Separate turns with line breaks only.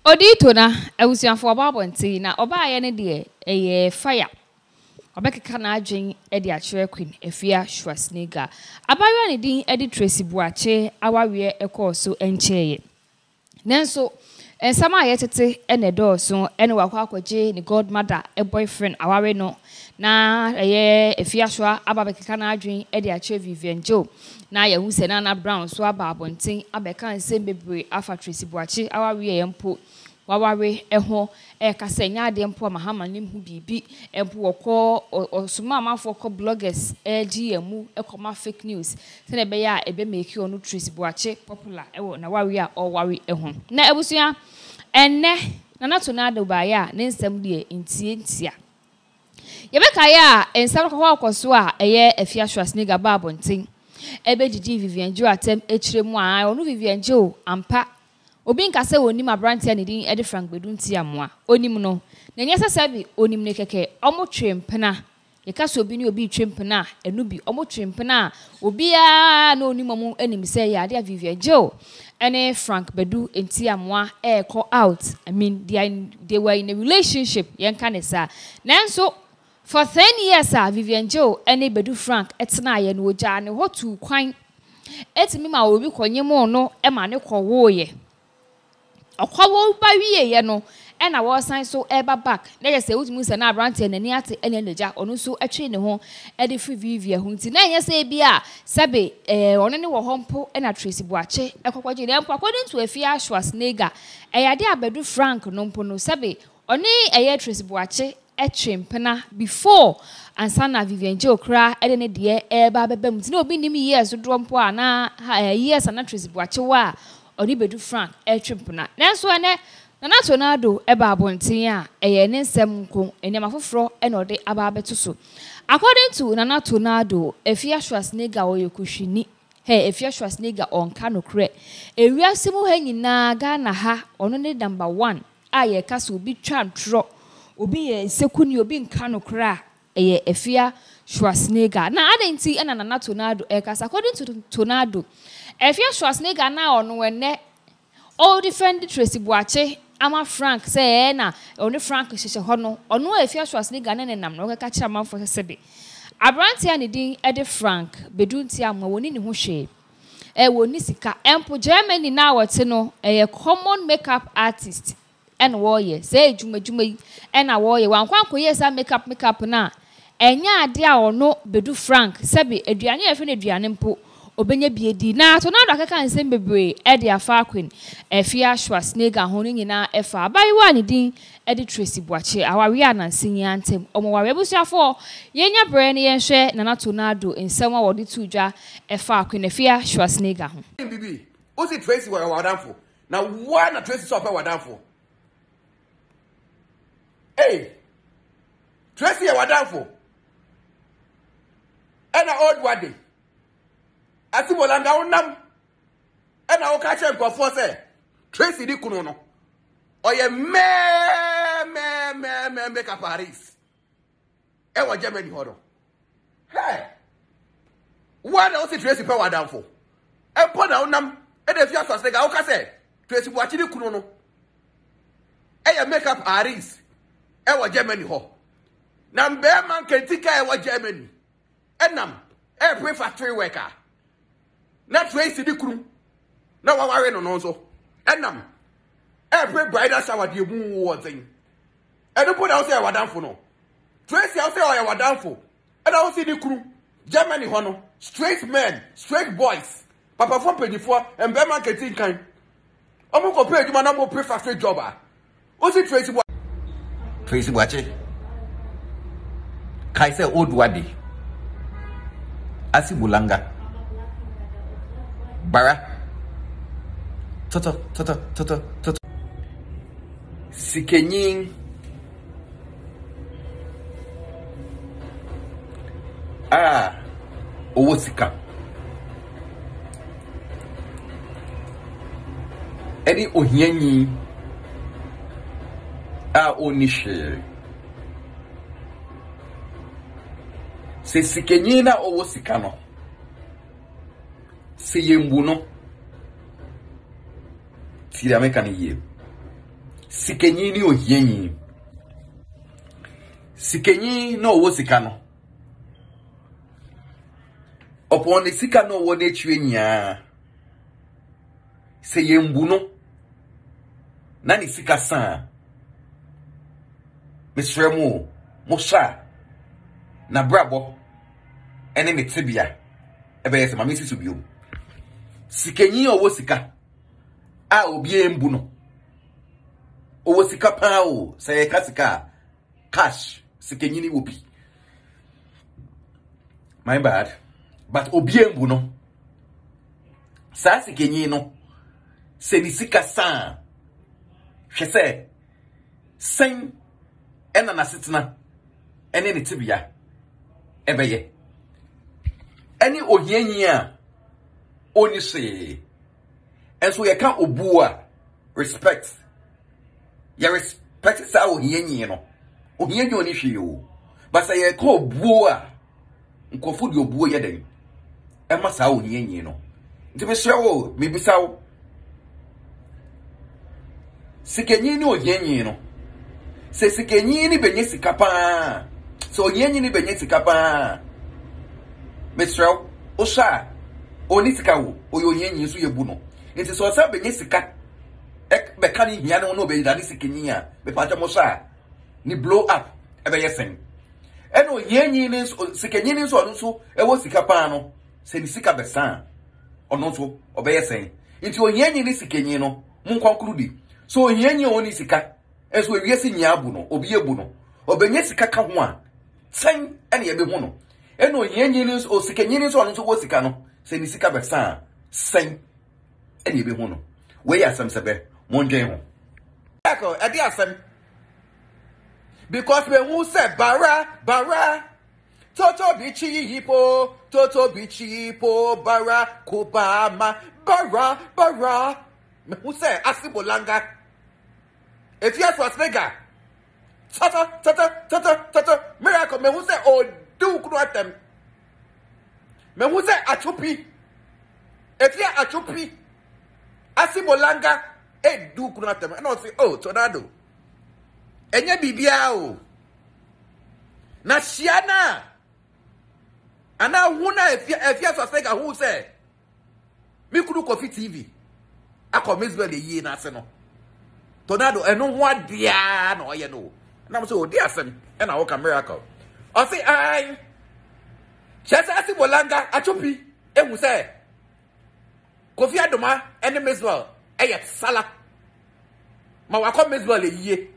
Odito na ewusianfo obabonti na obaye ne de eye fire obekeka na adwen e de akere queen efia Schwarzenegger abayo ne din e de Tracey buache awawe ekoso encheye nenso ensama yetete ene do so ene wakwa akwaje ni godmother e boyfriend awawe no na eye efia Schwa ababekeka na adwen e de akere Vivian na ya huse na Brown so ababontin abeka nsem bebre afa Tracey buache awawe yempo wawawe eho kasenya ade mpo mahama nim hu bibi empo wokọ osuma amafo ko bloggers GMU ekoma fake news se be ya ebe make onu Tracey buache popular ewo na wawe a oware eho na ebusua enne na to na ado ba ya ne nsem de ntia yebeka ya ensam ko akoso a eye efia Schwarzenegger babontin ebe didi Vivian atem echiremu a onu Vivian ampa obi nkase wonim abrantia ne din ede Frank bedunti amoa onim no na nyesa sabi onim ne keke omo twempena ye kase obi ne obi twempena enu bi omo twempena obi a na onim omo anim se ya ade Vivian ene Frank bedu enti amoa call out. I mean they were in a relationship yen kanesa nanso for 10 years Vivian ene bedu Frank etena ye no oja ne hotu kwan etimi ma obi konyemo no e ma ne kwowoye okwawo ba wiye ye no e na wo san so eba back na ye se utumi se na abrante na ni ate ene leja onu so atwe ne ho e de free Vivian ho nti na ye se bia sabe ono ne wo hompo e na Tracey buache ekokwaje ne mpo according to efia Schwarzenegger yade abedu Frank no mpo no sabe oni eye Tracey buache etwempena before ansana Vivian okra e de ne de eba bebam nti na obi nim years do mpo ana years na Tracey buache wa oni bedu Frank etwempena nanso ene na tornado eba abontin a eye ne nsem nko enema foforo e na ode aba abeto so according to na tornado efia Schwarzenegger oyokuhwini efia Schwarzenegger onka no kre ewiase mu ha nyina ga na ha ono ne number 1 a ye kasa obi twantro obi ye sekuni obi nka no kra eye efia Schwarzenegger na adenti ena na tornado kasa according to tornado efia Schwarzenegger na ono ene all defend Tracey buache ama Frank say na oni Frank hihye ho no ono efia Schwarzenegger ne nam no ka kira manfo sebe abrantia ne din ede Frank bedunti amwa woni ne ho hwe woni sika empo Germany na wote no common makeup artist en woye say juma yi na woye wankwanko yesa makeup na enya ade a ono bedu Frank sebe aduane efe na aduane mpo obenya biedi na to na akaka nsem bebre e de afa queen efia Schwarzenegger ho nyina efa abayiwa ne din e de Tracey buache awawe anansi antem omowawe abusuafo yenya bre ne yenhwe na tornado nsem a wode tudwa efa queen efia Schwarzenegger ho
bibi o si Tracey wa wadanfo na wa na Tracey so pa wadanfo Tracey ya wadanfo ena old wade Asimolanga unam ena o ka che nkofo se Tracey di kunu no oye me ka Paris e wa Germany hodo what o si Tracey pe wadanfo e po na unam e de fia Schwarzenegger o ka se Tracey buachi di kunu no e ya make up Paris e wa Germany ho na mbe man kentika e wa Germany enam e pre factory worker na Tracey di kunu na waware no no so enam every bridal shower di mu wo zen eno po da o say wadanfo no Tracey o say o ya wadanfo e da o say di kunu Germany ho no straight men straight boys papa from pedifo embe marketing kan omo ko pay juma na mo pre factory job o say Tracey buache kai say old wadi asibulanga bara toto sikenyin owo sika edi ohianyi onishe se sikenyin na owo sika no se yembu no tiri ameka ne yie sikenyi ni ohienyi sikenyi no wo sika no upon the sika no wo na tue nya se yembu no na ni sika san misremu mo sha na brabo ene metibia ebe yes mama sisi bio sikenyi owo sika a obi embu no owo sika pa o say kasika cash sikenyi ni obi my bad but obi embu no sa sikenyi no se ni sika san hwese sen ena na setena ene ne tibia ebeye eni ohienyi a oni se enso ye ka obu a respect ya respect sa ohienyi no ohienyi oni hwe o but say ye ka obu a nkofu de obu ye den e ma sa ohienyi no nti be hwe wo me bisa wo sikenyi ni ohienyi no se sikenyi ni benye sikapa so ohienyi ni benye sikapa Mr. Osha oni sika wo ohienyi so yebu no nti so sa benye sika be kan hia no be da ni sikenyi a be pa mo sha ni blow up e be yesen e no ohienyi ni sikenyi ni so ono so e wo sikapa no se ni sika be san ono so obe yesen nti ohienyi ni sikenyi no mun kwankuru di so ohienyi oni sika eso ewiese nya abu no obi ebu no obenye sika ka ho a sen ene ye be hu no eno ohienyi ni o sikenyi ni so ono so wo sika no se ni sika be san sen ene ye be hu no we asem sebe mondwen ho ako ade asem because we who say bara toto bichi hipo bara kubama bara me who say asibolanga if you for snega tata miracle me who say o do kuatem me who say achupi if you achupi asibolanga e do kuatem and I say oh tornado enye bibia o na shiana ana huna if you for snega who say me kudu coffee tv akọ St0le yi na ase no tornado eno ho adia na oye no na mo say odi asem e na wo ka miracle o say ai chesa asibolanga achopi ehu say Kofi Adoma ene St0le eye sala ma wa ko St0le yi